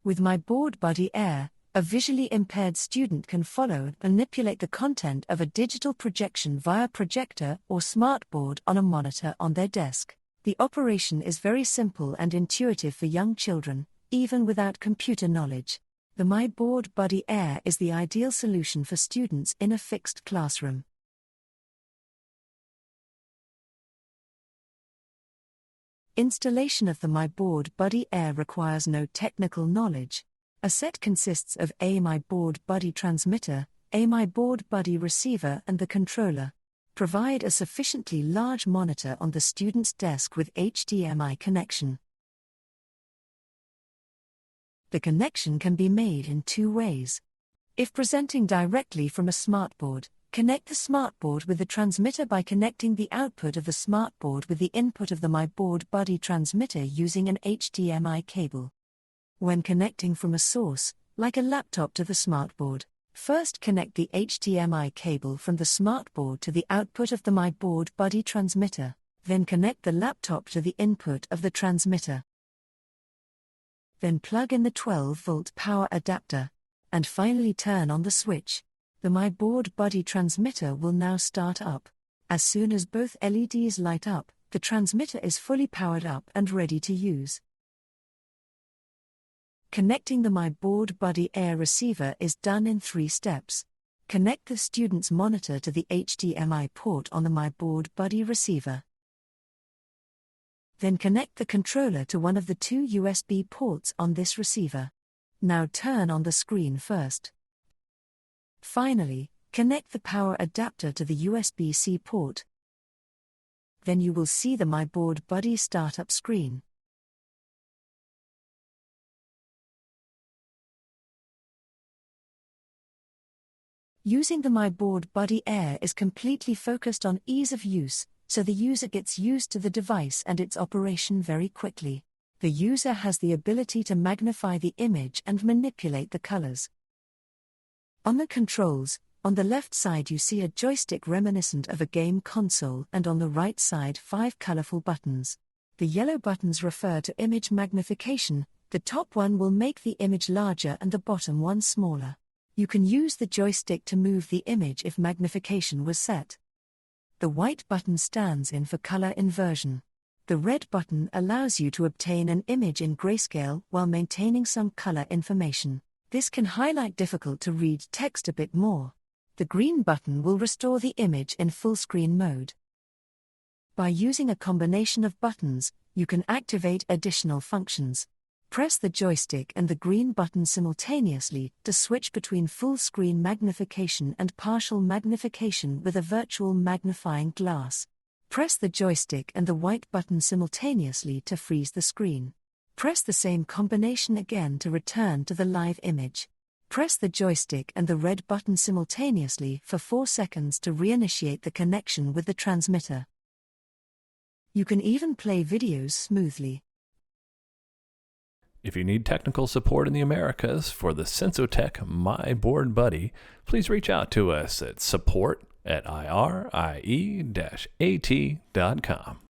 With My Board Buddy Air, a visually impaired student can follow and manipulate the content of a digital projection via projector or SmartBoard on a monitor on their desk. The operation is very simple and intuitive for young children, even without computer knowledge. The My Board Buddy Air is the ideal solution for students in a fixed classroom. Installation of the My Board Buddy Air requires no technical knowledge. A set consists of a My Board Buddy transmitter, a My Board Buddy receiver and the controller. Provide a sufficiently large monitor on the student's desk with HDMI connection. The connection can be made in two ways. If presenting directly from a SmartBoard, connect the SmartBoard with the transmitter by connecting the output of the SmartBoard with the input of the My Board Buddy transmitter using an HDMI cable. When connecting from a source, like a laptop to the SmartBoard, first connect the HDMI cable from the SmartBoard to the output of the My Board Buddy transmitter, then connect the laptop to the input of the transmitter. Then plug in the 12-volt power adapter, and finally turn on the switch. The My Board Buddy transmitter will now start up. As soon as both LEDs light up, the transmitter is fully powered up and ready to use. Connecting the My Board Buddy Air receiver is done in 3 steps. Connect the student's monitor to the HDMI port on the My Board Buddy receiver. Then connect the controller to one of the 2 USB ports on this receiver. Now turn on the screen first. Finally, connect the power adapter to the USB-C port. Then you will see the My Board Buddy startup screen. Using the My Board Buddy Air is completely focused on ease of use, so the user gets used to the device and its operation very quickly. The user has the ability to magnify the image and manipulate the colors. On the controls, on the left side you see a joystick reminiscent of a game console and on the right side 5 colorful buttons. The yellow buttons refer to image magnification, the top one will make the image larger and the bottom one smaller. You can use the joystick to move the image if magnification was set. The white button stands in for color inversion. The red button allows you to obtain an image in grayscale while maintaining some color information. This can highlight difficult to read text a bit more. The green button will restore the image in full screen mode. By using a combination of buttons, you can activate additional functions. Press the joystick and the green button simultaneously to switch between full screen magnification and partial magnification with a virtual magnifying glass. Press the joystick and the white button simultaneously to freeze the screen. Press the same combination again to return to the live image. Press the joystick and the red button simultaneously for 4 seconds to reinitiate the connection with the transmitter. You can even play videos smoothly. If you need technical support in the Americas for the Sensotec My Board Buddy, please reach out to us at support@irie-at.com.